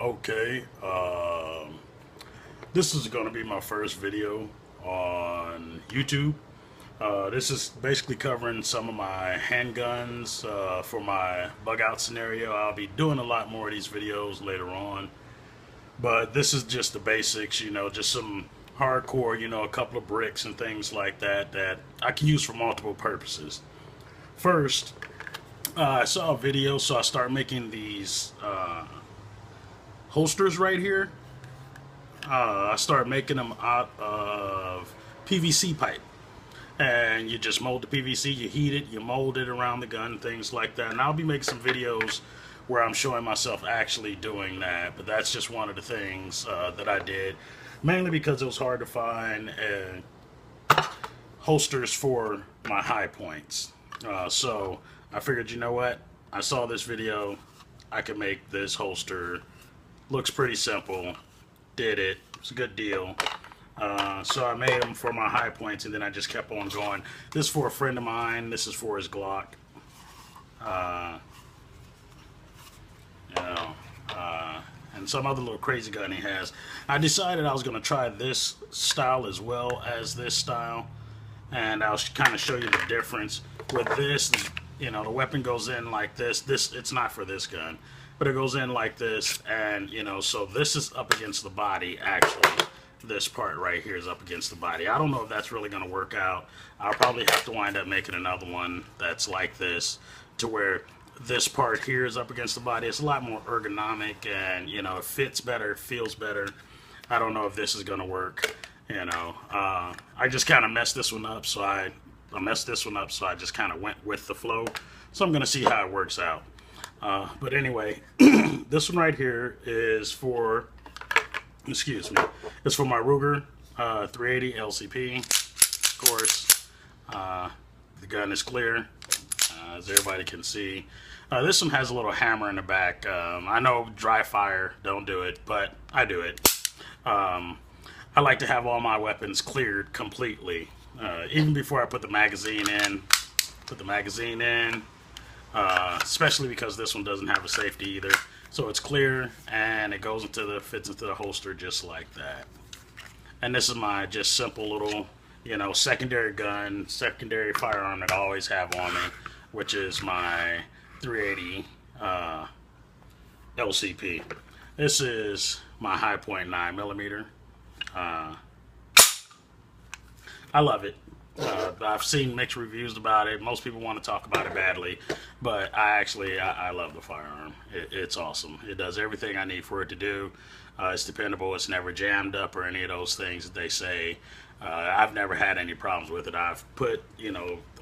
Okay, this is going to be my first video on YouTube. This is basically covering some of my handguns for my bug out scenario. I'll be doing a lot more of these videos later on, but this is just the basics, just some hardcore, a couple of bricks and things like that that I can use for multiple purposes. First, I saw a video, so I started making these holsters right here. I started making them out of PVC pipe, and you just mold the PVC, you heat it, you mold it around the gun, things like that. And I'll be making some videos where I'm showing myself actually doing that, but that's just one of the things that I did, mainly because it was hard to find holsters for my high points. So I figured, you know what, I saw this video, I could make this holster. Looks pretty simple. Did it. It's a good deal. So I made them for my high points, and then I just kept on going. This is for a friend of mine. This is for his Glock. You know, and some other little crazy gun he has. I decided I was going to try this style as well as this style, and I'll kind of show you the difference. With this, the weapon goes in like this. It's not for this gun, but it goes in like this, and so this is up against the body. Actually, this part right here is up against the body. I don't know if that's really going to work out. I'll probably have to wind up making another one that's like this, to where this part here is up against the body. It's a lot more ergonomic, and it fits better, it feels better. I don't know if this is going to work. I just kind of messed this one up, so I just kind of went with the flow. So I'm going to see how it works out. But anyway, this one right here is for, excuse me, it's for my Ruger 380 LCP. Of course, the gun is clear, as everybody can see. This one has a little hammer in the back. I know dry fire, don't do it, but I do it. I like to have all my weapons cleared completely, even before I put the magazine in. Especially because this one doesn't have a safety either, so it's clear, and it goes fits into the holster just like that. And this is my just simple little secondary firearm that I always have on me, which is my 380 LCP. This is my high point 9mm. I love it. I've seen mixed reviews about it. Most people want to talk about it badly, but I love the firearm. It's awesome. It does everything I need for it to do. It's dependable. It's never jammed up or any of those things that they say. I've never had any problems with it. I've put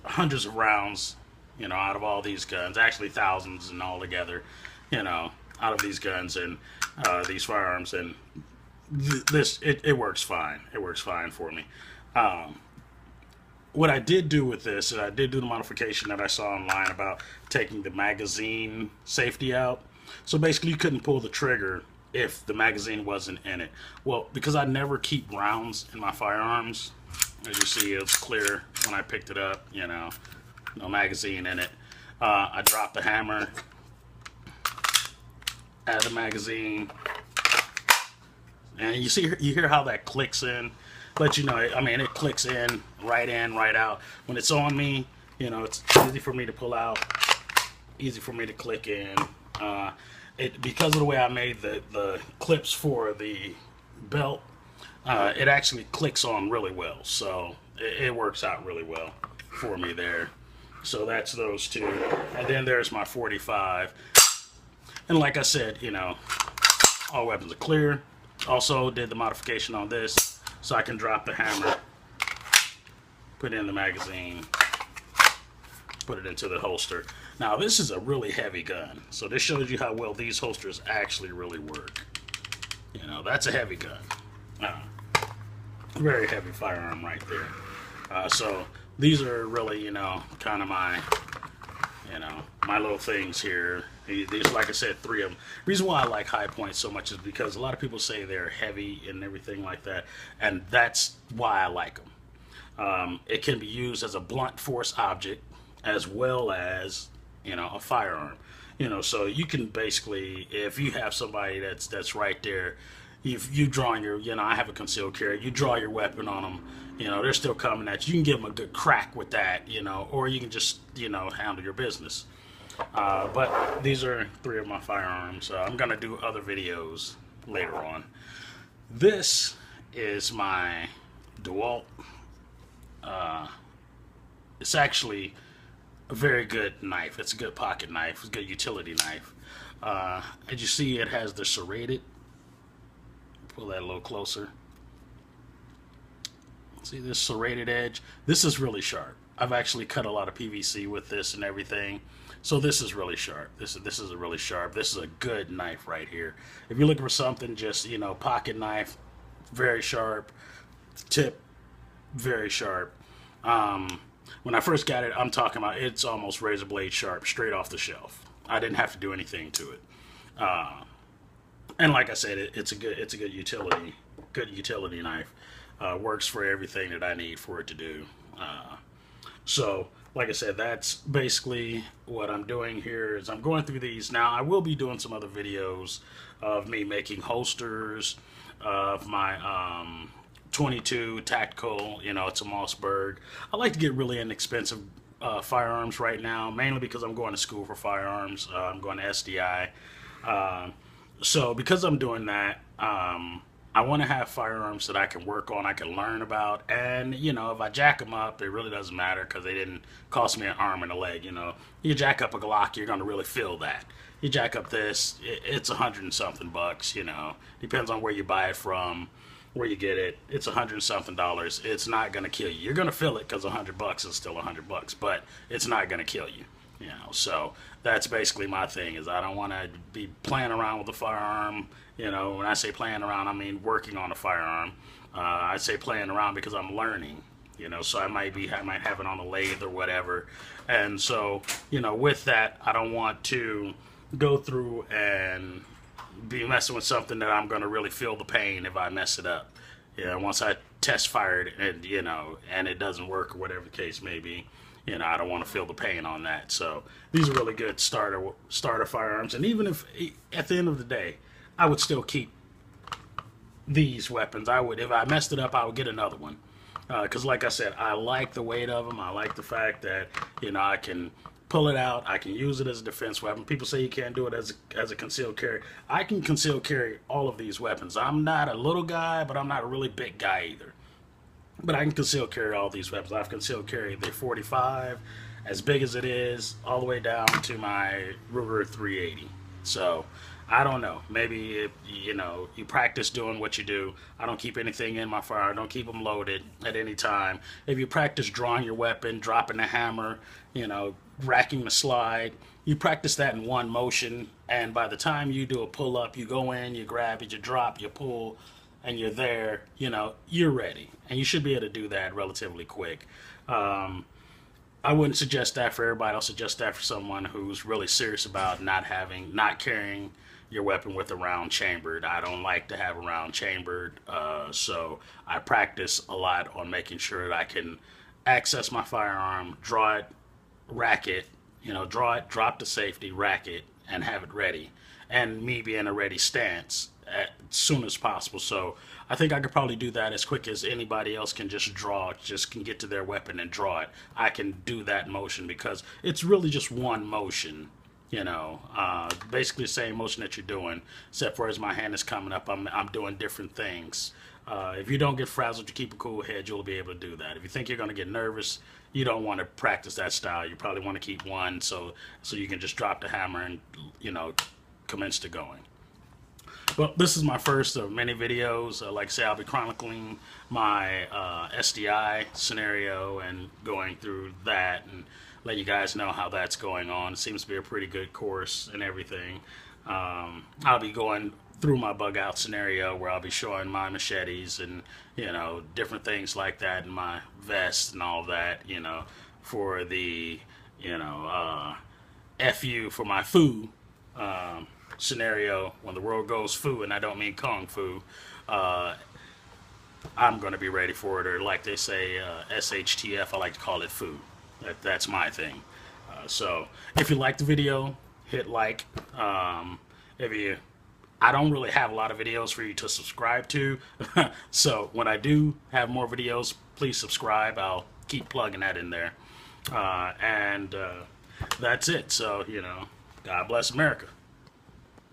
hundreds of rounds out of all these guns, actually thousands and all together, out of these guns and these firearms, and it works fine. It works fine for me. What I did do with this, and I did do the modification that I saw online about taking the magazine safety out. So basically you couldn't pull the trigger if the magazine wasn't in it. Well, because I never keep rounds in my firearms, as you see, it's clear when I picked it up, no magazine in it. I dropped the hammer, add the magazine, and you hear how that clicks in. Let you know, it clicks in, right out. When it's on me, it's easy for me to pull out, easy for me to click in. Because of the way I made the clips for the belt, it actually clicks on really well. So it works out really well for me there. So that's those two. And then there's my 45. And like I said, all weapons are clear. Also did the modification on this, so I can drop the hammer, put in the magazine, put it into the holster. Now this is a really heavy gun, so this shows you how well these holsters actually really work. That's a heavy gun. Very heavy firearm right there. So these are really, kind of my, my little things here. These, like I said, 3 of them. The reason why I like high points so much is because a lot of people say they're heavy and everything like that, and that's why I like them. It can be used as a blunt force object as well as, a firearm. You know, so you can basically, if you have somebody that's right there, if you drawing your, you know, I have a concealed carry, you draw your weapon on them, you know, they're still coming at you. You can give them a good crack with that, you know, or you can just, you know, handle your business. But these are 3 of my firearms. I'm gonna do other videos later on. This is my DeWalt. It's actually a very good knife. It's a good pocket knife. It's a good utility knife. As you see, it has the serrated. Pull that a little closer. See this serrated edge? This is really sharp. I've actually cut a lot of PVC with this and everything. So this is really sharp. This is a really sharp. This is a good knife right here. If you're looking for something, just, you know, pocket knife, very sharp. Tip, very sharp. When I first got it, I'm talking about it's almost razor blade sharp, straight off the shelf. I didn't have to do anything to it. And like I said, it's a good utility knife. Works for everything that I need for it to do. So, like I said, that's basically what I'm doing here. Is I'm going through these now. I will be doing some other videos of me making holsters of my 22 tactical. You know, it's a Mossberg. I like to get really inexpensive firearms right now, mainly because I'm going to school for firearms. I'm going to SDI. So because I'm doing that, I want to have firearms that I can work on, I can learn about, and, you know, if I jack them up, it really doesn't matter because they didn't cost me an arm and a leg. You know, you jack up a Glock, you're going to really feel that. You jack up this, it's $100 and something bucks. You know, depends on where you buy it from, where you get it. It's $100 and something. It's not going to kill you. You're going to feel it because $100 is still $100, but it's not going to kill you. You know, so that's basically my thing. Is I don't want to be playing around with a firearm. You know, when I say playing around, I mean working on a firearm. I say playing around because I'm learning. You know, so I might have it on a lathe or whatever. And so, you know, with that, I don't want to go through and be messing with something that I'm going to really feel the pain if I mess it up. You know, once I test fired and, you know, and it doesn't work or whatever the case may be. You know, I don't want to feel the pain on that. So these are really good starter firearms. And even if at the end of the day, I would still keep these weapons. I would, if I messed it up, I would get another one. Because like I said, I like the weight of them. I like the fact that, you know, I can pull it out. I can use it as a defense weapon. People say you can't do it as a concealed carry. I can concealed carry all of these weapons. I'm not a little guy, but I'm not a really big guy either. But I can conceal carry all these weapons. I've concealed carried the 45, as big as it is, all the way down to my Ruger 380. So, I don't know. Maybe, if, you know, you practice doing what you do. I don't keep anything in my fire. I don't keep them loaded at any time. If you practice drawing your weapon, dropping the hammer, you know, racking the slide, you practice that in one motion. And by the time you do a pull-up, you go in, you grab it, you drop, you pull, and you're there, you know, you're ready. And you should be able to do that relatively quick. I wouldn't suggest that for everybody. I'll suggest that for someone who's really serious about not carrying your weapon with a round chambered. I don't like to have a round chambered, so I practice a lot on making sure that I can access my firearm, draw it, rack it, you know, draw it, drop the safety, rack it, and have it ready. And me be in a ready stance as soon as possible. So I think I could probably do that as quick as anybody else can just draw, just can get to their weapon and draw it. I can do that motion because it's really just one motion, you know, basically the same motion that you're doing, except for as my hand is coming up, I'm doing different things. If you don't get frazzled, you keep a cool head, you'll be able to do that. If you think you're going to get nervous, you don't want to practice that style. You probably want to keep one so you can just drop the hammer and, you know, commence to going. Well, this is my first of many videos. Like I say, I'll be chronicling my SDI scenario and going through that and let you guys know how that's going on. It seems to be a pretty good course and everything. I'll be going through my Bugout scenario where I'll be showing my machetes and, you know, different things like that, and my vest and all that, you know, for the, you know, FU for my foo scenario. When the world goes foo, and I don't mean kung fu, I'm going to be ready for it, or like they say, SHTF, I like to call it foo. That's my thing. So if you like the video, hit like. If you, I don't really have a lot of videos for you to subscribe to, so when I do have more videos, please subscribe. I'll keep plugging that in there, and that's it. So, you know, God bless America.